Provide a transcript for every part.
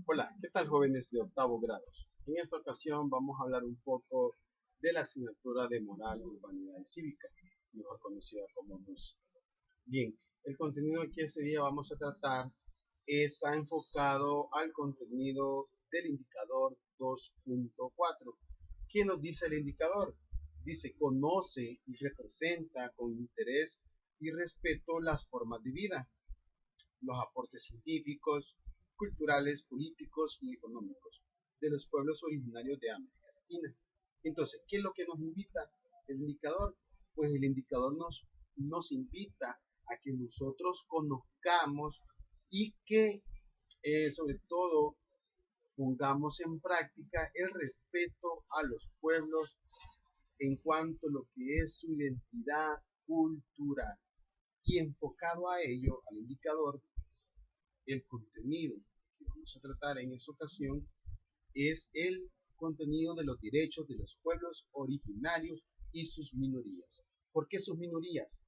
Hola, ¿qué tal jóvenes de octavo grados? En esta ocasión vamos a hablar un poco de la asignatura de Moral, Urbanidad y Cívica, mejor conocida como MUS. Bien, el contenido que este día vamos a tratar está enfocado al contenido del indicador 2.4. ¿Qué nos dice el indicador? Dice, conoce y representa con interés y respeto las formas de vida, los aportes científicos, culturales, políticos y económicos de los pueblos originarios de América Latina. Entonces, ¿qué es lo que nos invita el indicador? Pues el indicador nos invita a que nosotros conozcamos y que sobre todo pongamos en práctica el respeto a los pueblos en cuanto a lo que es su identidad cultural. Y enfocado a ello, al indicador, el contenido que vamos a tratar en esta ocasión es el contenido de los derechos de los pueblos originarios y sus minorías. ¿Por qué sus minorías?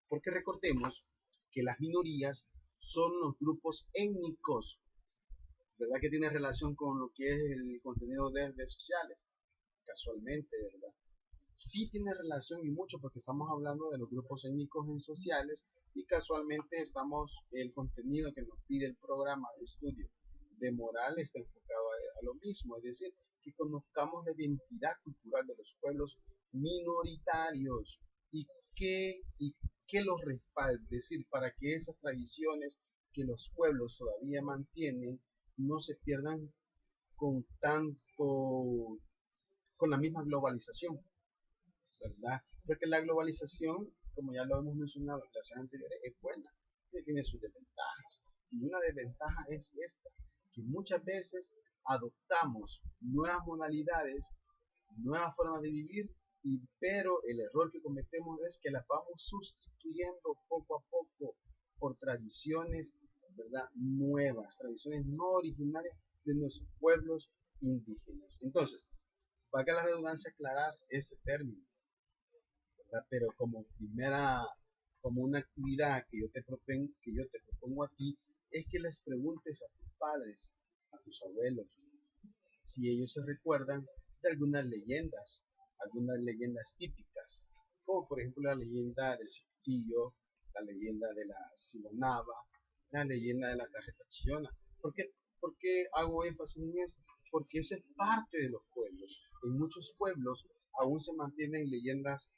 Porque recordemos que las minorías son los grupos étnicos, ¿verdad? Que tiene relación con lo que es el contenido de sociales, casualmente, ¿verdad? Sí tiene relación y mucho porque estamos hablando de los grupos étnicos en sociales y casualmente el contenido que nos pide el programa de estudio de moral está enfocado a lo mismo, es decir, que conozcamos la identidad cultural de los pueblos minoritarios y que los respalde, es decir, para que esas tradiciones que los pueblos todavía mantienen no se pierdan con tanto, con la misma globalización, ¿verdad? Porque la globalización, como ya lo hemos mencionado en clases anteriores, es buena, pero tiene sus desventajas. Y una desventaja es esta, que muchas veces adoptamos nuevas modalidades, nuevas formas de vivir, pero el error que cometemos es que las vamos sustituyendo poco a poco por tradiciones, ¿verdad? Nuevas, tradiciones no originarias de nuestros pueblos indígenas. Entonces, valga la redundancia aclarar este término, ¿verdad? Pero como una actividad que yo te propongo a ti, es que les preguntes a tus padres, a tus abuelos, si ellos se recuerdan de algunas leyendas típicas, como por ejemplo la leyenda del Cipitillo, la leyenda de la Simonaba, la leyenda de la Carreta Chillona. ¿Por qué hago énfasis en esto? Porque eso es parte de los pueblos. En muchos pueblos aún se mantienen leyendas,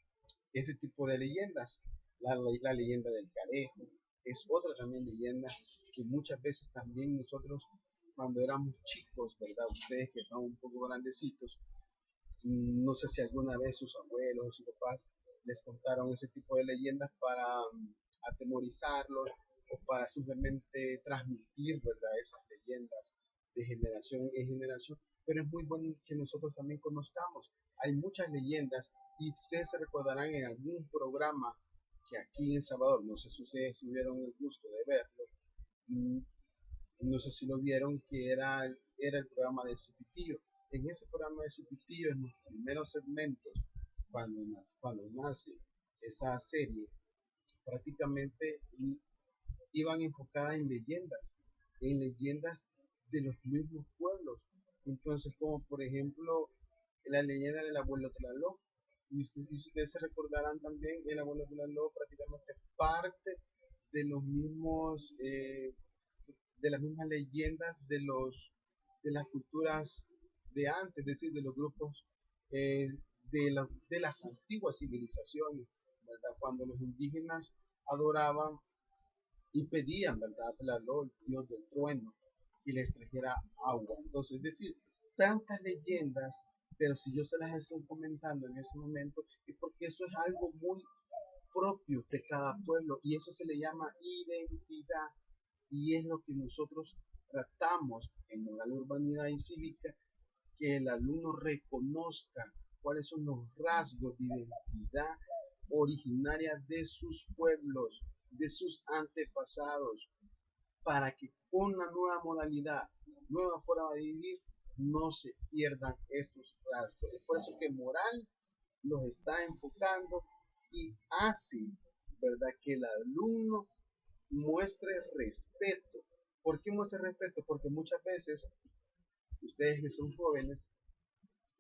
ese tipo de leyendas. La leyenda del Carejo es otra también leyenda que muchas veces también nosotros cuando éramos chicos, ¿verdad? Ustedes que son un poco grandecitos, no sé si alguna vez sus abuelos o sus papás les contaron ese tipo de leyendas para atemorizarlos o para simplemente transmitir, ¿verdad? Esas leyendas de generación en generación, pero es muy bueno que nosotros también conozcamos. Hay muchas leyendas y ustedes se recordarán en algún programa que aquí en Salvador, no sé si ustedes tuvieron el gusto de verlo, mm, no sé si lo vieron, que era el programa de Cipitillo. En ese programa de Cipitillo, en los primeros segmentos, cuando nace esa serie, prácticamente iban enfocadas en leyendas de los mismos pueblos. Entonces, como por ejemplo, la leyenda del abuelo Tlaloc, y ustedes se recordarán también, el abuelo Tlaloc prácticamente parte de los mismos de las mismas leyendas de las culturas de antes, es decir, de los grupos eh, de las antiguas civilizaciones, ¿verdad? Cuando los indígenas adoraban y pedían, ¿verdad? A Tlaloc, el dios del trueno, que les trajera agua. Entonces, es decir, tantas leyendas, pero si yo se las estoy comentando en ese momento, es porque eso es algo muy propio de cada pueblo y eso se le llama identidad y es lo que nosotros tratamos en moral, urbanidad y cívica, que el alumno reconozca cuáles son los rasgos de identidad originaria de sus pueblos, de sus antepasados, para que con la nueva modalidad, la nueva forma de vivir, no se pierdan esos rasgos. Es por eso que moral los está enfocando y hace, ¿verdad?, que el alumno muestre respeto ¿Por qué muestra respeto? Porque muchas veces ustedes que son jóvenes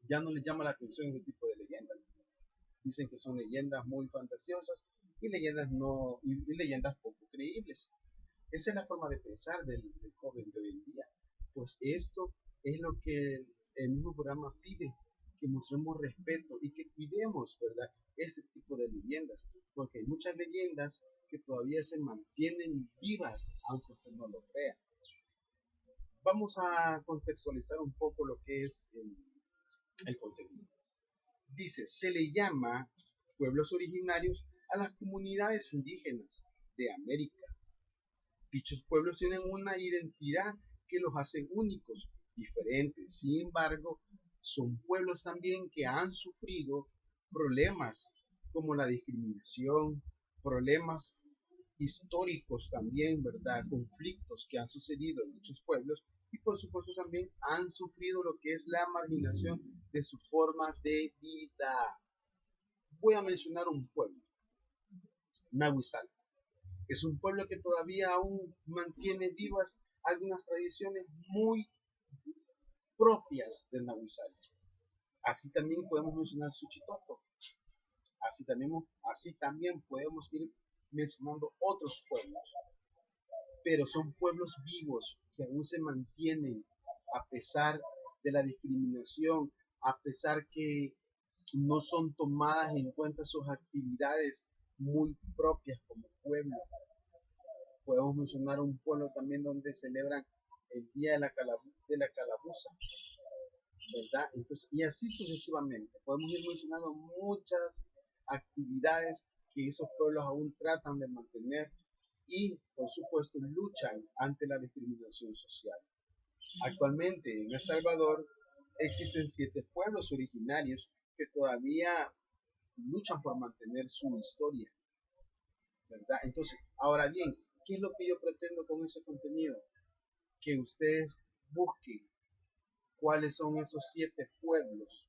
ya no les llama la atención ese tipo de leyendas. Dicen que son leyendas muy fantasiosas y leyendas no y leyendas poco creíbles. Esa es la forma de pensar del joven de hoy en día. Pues esto es lo que el mismo programa pide, que mostremos respeto y que cuidemos, ¿verdad? Ese tipo de leyendas, porque hay muchas leyendas que todavía se mantienen vivas, aunque usted no lo crea. Vamos a contextualizar un poco lo que es el contenido. Dice, se le llama pueblos originarios a las comunidades indígenas de América. Dichos pueblos tienen una identidad que los hace únicos, diferentes. Sin embargo, son pueblos también que han sufrido problemas como la discriminación, problemas históricos también, ¿verdad? Conflictos que han sucedido en dichos pueblos y por supuesto también han sufrido lo que es la marginación de su forma de vida. Voy a mencionar un pueblo, Nahuizal. Es un pueblo que todavía aún mantiene vivas algunas tradiciones muy propias de Nahuizal. Así también podemos mencionar Suchitoto. Así también podemos ir mencionando otros pueblos. Pero son pueblos vivos que aún se mantienen a pesar de la discriminación, a pesar que no son tomadas en cuenta sus actividades muy propias como pueblo. Podemos mencionar un pueblo también donde celebran el Día de de la Calabuza, ¿verdad? Entonces, y así sucesivamente. Podemos ir mencionando muchas actividades que esos pueblos aún tratan de mantener y, por supuesto, luchan ante la discriminación social. Actualmente en El Salvador existen 7 pueblos originarios que todavía luchan por mantener su historia, ¿verdad? Entonces, ahora bien, ¿qué es lo que yo pretendo con ese contenido? Que ustedes busquen cuáles son esos 7 pueblos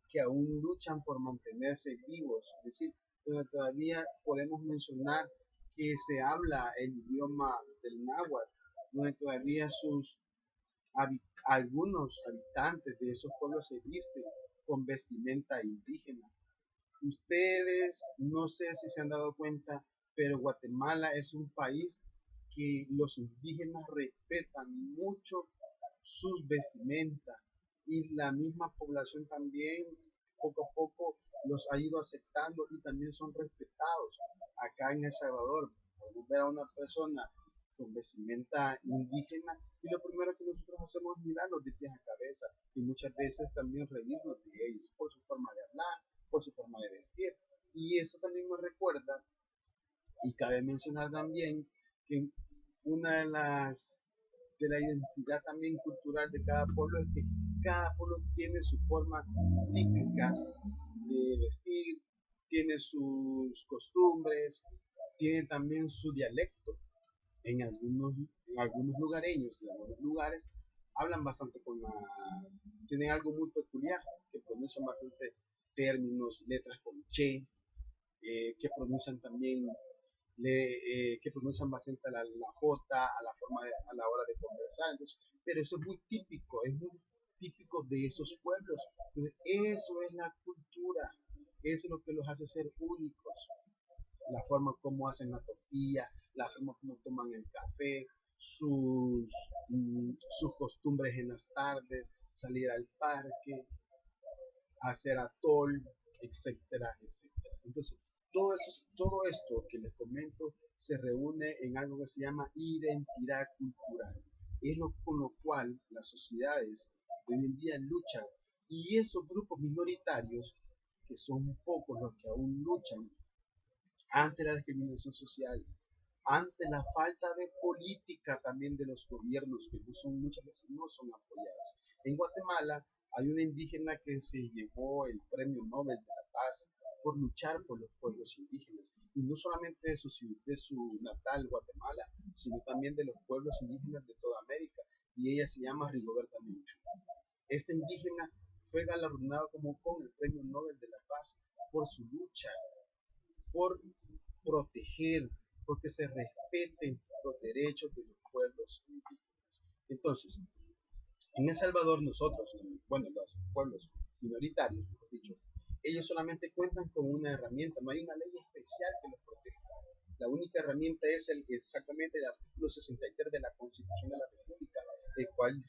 que aún luchan por mantenerse vivos, es decir, donde todavía podemos mencionar que se habla el idioma del náhuatl, donde todavía algunos habitantes de esos pueblos se visten con vestimenta indígena. Ustedes no sé si se han dado cuenta, pero Guatemala es un país que los indígenas respetan mucho sus vestimentas y la misma población también poco a poco los ha ido aceptando y también son respetados. Acá en El Salvador podemos ver a una persona con vestimenta indígena y lo primero que nosotros hacemos es mirarlos de pies a cabeza y muchas veces también reírnos de ellos por su forma de hablar, por su forma de vestir. Y esto también me recuerda, y cabe mencionar también, que una de la identidad también cultural de cada pueblo es que cada pueblo tiene su forma típica de vestir, tiene sus costumbres, tiene también su dialecto. En algunos lugareños, en algunos lugares, hablan bastante tienen algo muy peculiar, que pronuncian bastante términos, letras con che, que pronuncian también que pronuncian bastante la J a la hora de conversar. Entonces, pero eso es muy típico de esos pueblos. Entonces, eso es la cultura, eso es lo que los hace ser únicos. La forma como hacen la tortilla, la forma como toman el café, sus costumbres en las tardes, salir al parque, hacer atol, etcétera, etcétera. Entonces, todo esto que les comento se reúne en algo que se llama identidad cultural. Es con lo cual las sociedades de hoy en día luchan y esos grupos minoritarios, que son pocos los que aún luchan ante la discriminación social, ante la falta de política también de los gobiernos que muchas veces no son apoyados. En Guatemala hay una indígena que se llevó el Premio Nobel de la Paz por luchar por los pueblos indígenas, y no solamente de su natal Guatemala, sino también de los pueblos indígenas de toda América, y ella se llama Rigoberta Menchú. Esta indígena fue galardonada como con el Premio Nobel de la Paz por su lucha, por proteger, porque se respeten los derechos de los pueblos indígenas. Entonces, en El Salvador nosotros, bueno, los pueblos minoritarios, mejor dicho, ellos solamente cuentan con una herramienta, no hay una ley especial que los proteja. La única herramienta es exactamente el artículo 63 de la Constitución de la República, el cual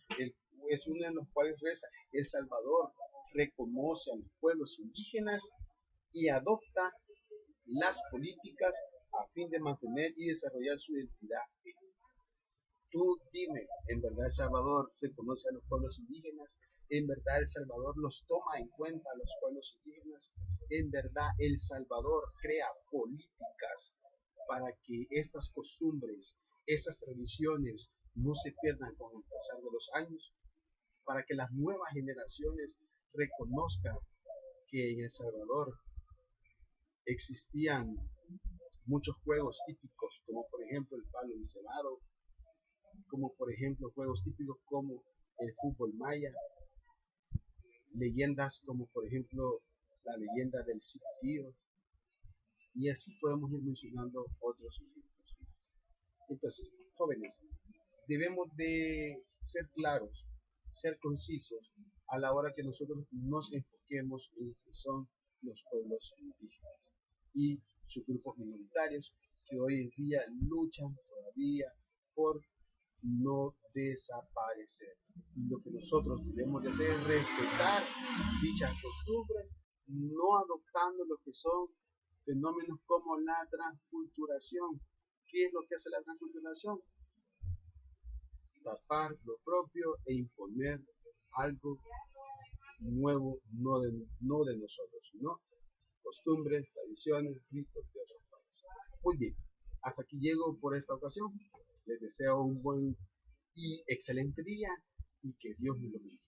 es uno de los cuales reza: El Salvador reconoce a los pueblos indígenas y adopta las políticas a fin de mantener y desarrollar su identidad. Tú dime, ¿en verdad El Salvador reconoce a los pueblos indígenas? ¿En verdad El Salvador los toma en cuenta a los pueblos indígenas? ¿En verdad El Salvador crea políticas para que estas costumbres, estas tradiciones no se pierdan con el pasar de los años? Para que las nuevas generaciones reconozcan que en El Salvador existían muchos juegos típicos, como por ejemplo el palo encebado, como por ejemplo juegos típicos como el fútbol maya, leyendas como por ejemplo la leyenda del Cipitío, y así podemos ir mencionando otros ejemplos más. Entonces, jóvenes, debemos de ser claros, ser concisos a la hora que nosotros nos enfoquemos en lo que son los pueblos indígenas y sus grupos minoritarios que hoy en día luchan todavía por no desaparecer. Y lo que nosotros debemos de hacer es respetar dichas costumbres, no adoptando lo que son fenómenos como la transculturación. ¿Qué es lo que hace la transculturación? Tapar lo propio e imponer algo nuevo, no de nosotros, sino costumbres, tradiciones, ritos de otros países. Muy bien, hasta aquí llego por esta ocasión. Les deseo un buen y excelente día y que Dios me lo bendiga.